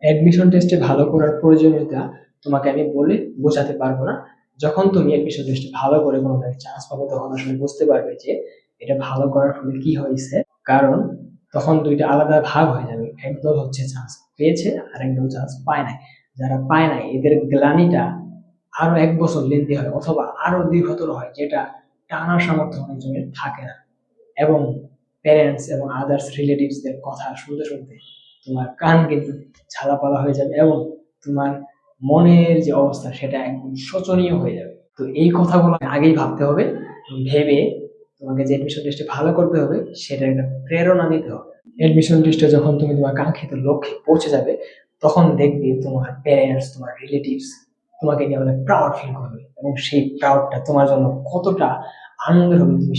Admission টেস্টে ভালো করার প্রয়োজনীয়তা তোমাকে আমি বলে বোঝাতে পারবো না। যখন তুমি অ্যাডমিশন টেস্টে ভালো করে কোনো চান্স পাবে তখন আসলে বুঝতে পারবে যে এটা ভালো করার ফলে কি হয়েছে। কারণ তখন দুইটা আলাদা ভাগ হয়ে যাবে, একদল হচ্ছে চান্স পেয়েছে আর একদল চান্স পায় নাই। যারা পায় নাই এদের গ্লানিটা আরো 1 বছর লেন্দি হয় অথবা আরো দীর্ঘতর হয়, যেটা টানার সামর্থ্য অনেকজনের থাকে না। এবং প্যারেন্টস এবং আদার্স রিলেটিভস দের কথা শুনতে শুনতে তোমার কান কিন্তু ঝালাপালা হয়ে যাবে এবং তোমার মনের যে অবস্থা সেটা একদম শোচনীয় হয়ে যাবে। তো এই কথাগুলো আগেই ভাবতে হবে, ভেবে তোমাকে যে এডমিশন টেস্টে ভালো করতে হবে সেটা একটা প্রেরণা দিতে হবে। এডমিশন টেস্টে যখন তুমি তোমার কাঙ্ক্ষিত লক্ষ্যে পৌঁছে যাবে তখন দেখবে তোমার প্যারেন্টস, তোমার রিলেটিভস তোমাকে নিয়ে অনেক প্রাউড ফিল করবে এবং সেই প্রাউডটা তোমার জন্য কতটা আনন্দের হবে তুমি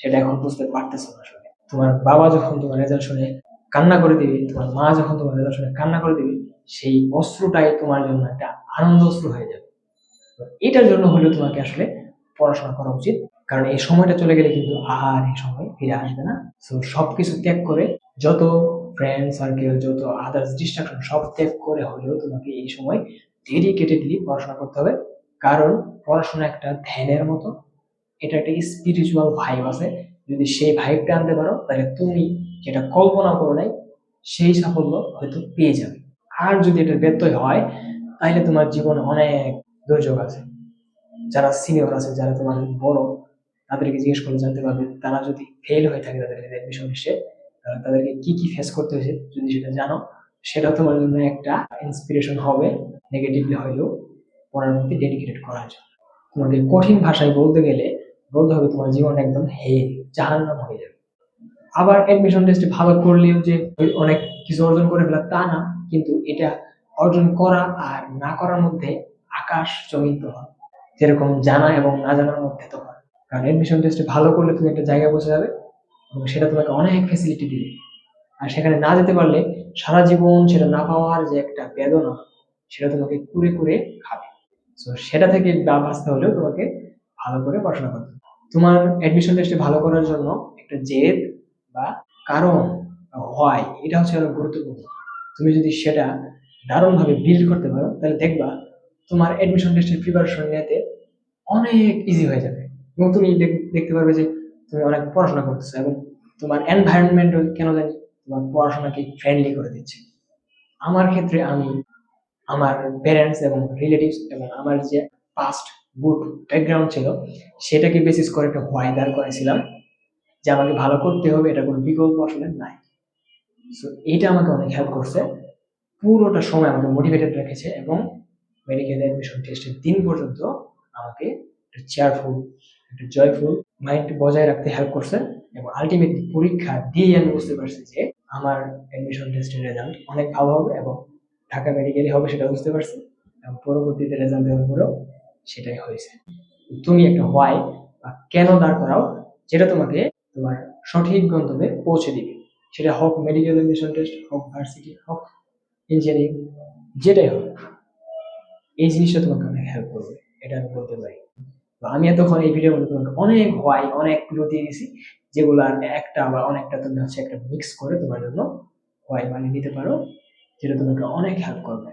সেটা এখন বুঝতে পারতেছো না। আসলে তোমার বাবা যখন তোমার রেজাল্ট শুনে কান্না করে দিবে, তোমার মা যখন তোমার রেজাল্ট শুনে কান্না করে দিবে, সেই অশ্রুটাই তোমার জন্য একটা আনন্দ অশ্রু হয়ে যাবে। তো এটার জন্য হলেও তোমাকে আসলে পড়াশোনা করা উচিত, কারণ এই সময়টা চলে গেলে কিন্তু আর এই সময় ফিরে আসবে না। তো সবকিছু ত্যাগ করে, যত ফ্রেন্ড সার্কেল, যত আদার্স ডিস্ট্রাকশন সব ত্যাগ করে হলেও তোমাকে এই সময় ডেডিকেটেডলি পড়াশোনা করতে হবে। কারণ পড়াশোনা একটা ধ্যানের মতো, এটা একটা স্পিরিচুয়াল ভাইব আছে। যদি সেই ভাইবটা আনতে পারো তাহলে তুমি যেটা কল্পনা করো নাই সেই সাফল্য হয়তো পেয়ে যাবে। আর যদি এটা ব্যত্যয় হয় তাহলে তোমার জীবনে অনেক দুর্যোগ আছে। যারা সিনিয়র আছে, যারা তোমার বড়, তাদেরকে জিজ্ঞেস করলে জানতে পারবে তারা যদি ফেল হয়ে থাকে তাদের অ্যাডমিশন শেষে, তাদেরকে কি কি ফেস করতে হয়েছে যদি সেটা জানো, সেটা তোমার জন্য একটা ইন্সপিরেশন হবে, নেগেটিভলি হলেও পড়ার প্রতি ডেডিকেটেড করার জন্য। তোমাকে কঠিন ভাষায় বলতে গেলে বলতে হবে তোমার জীবন একদম জাহান্নাম হয়ে যাবে। আবার অ্যাডমিশন টেস্টে ভালো করলেও যে অনেক কিছু অর্জন করে ফেলা তা না, কিন্তু এটা অর্জন করা আর না করার মধ্যে আকাশ জমিন তফাৎ, যেরকম জানা এবং না জানার মধ্যে তফাৎ। কারণ অ্যাডমিশন টেস্টে ভালো করলে তুমি একটা জায়গায় বসে যাবে এবং সেটা তোমাকে অনেক ফ্যাসিলিটি দিবে। আর সেখানে না যেতে পারলে সারা জীবন সেটা না পাওয়ার যে একটা বেদনা, সেটা তোমাকে কুরে কুরে খাবে। তো সেটা থেকে বাঁচতে হলেও তোমাকে ভালো করে পড়াশোনা করতে হবে। তোমার অ্যাডমিশন টেস্টে ভালো করার জন্য একটা জেদ বা কারণ হয়, এটা হচ্ছে আরো গুরুত্বপূর্ণ। তুমি যদি সেটা দারুণভাবে বিল্ড করতে পারো তাহলে দেখবা তোমার অ্যাডমিশন টেস্টের প্রিপারেশন নিতে অনেক ইজি হয়ে যাবে এবং তুমি দেখতে পারবে যে তুমি অনেক পড়াশোনা করতেছো এবং তোমার এনভায়রনমেন্ট কেন জানি তোমার পড়াশোনাকে ফ্রেন্ডলি করে দিচ্ছে। আমার ক্ষেত্রে আমি আমার প্যারেন্টস এবং রিলেটিভস এবং আমার যে পাস্ট গুড ব্যাকগ্রাউন্ড ছিল সেটাকে বেসিস করে একটা হোয়াই দাঁড় করেছিলাম যে আমাকে ভালো করতে হবে, এটা কোনো বিকল্প আসলে নাই। সো এটা আমাকে অনেক হেল্প করছে, পুরোটা সময় আমাকে মোটিভেটেড রেখেছে এবং মেডিকেল অ্যাডমিশন টেস্টের দিন পর্যন্ত আমাকে একটা চেয়ারফুল, একটা জয়ফুল মাইন্ড বজায় রাখতে হেল্প করছে। এবং আলটিমেটলি পরীক্ষা দিয়ে আমি বুঝতে পারছি যে আমার অ্যাডমিশন টেস্টের রেজাল্ট অনেক ভালো হবে এবং ঢাকা মেডিকেলে হবে সেটা বুঝতে পারছি এবং পরবর্তীতে রেজাল্ট দেওয়ার পরেও সেটাই হয়েছে। তুমি একটা হোয়াই বা কেন দাঁড় করাও, যেটা তোমাকে তোমার সঠিক গন্তব্যে পৌঁছে দিবে। সেটা হোক মেডিকেল এডমিশন টেস্ট, হোক ভার্সিটি, হোক ইঞ্জিনিয়ারিং, যেটাই হোক, এই জিনিসটা তোমাকে অনেক হেল্প করবে, এটা আমি বলতে পারি। তো আমি এতক্ষণ এই ভিডিওর মধ্যে তোমাকে অনেক হোয়াই, অনেক ক্লু দিয়ে দিয়েছি, যেগুলো একটা বা অনেকটা তুমি হচ্ছে একটা মিক্স করে তোমার জন্য হোয়াই বানিয়ে নিতে পারো, যেটা তোমাকে অনেক হেল্প করবে।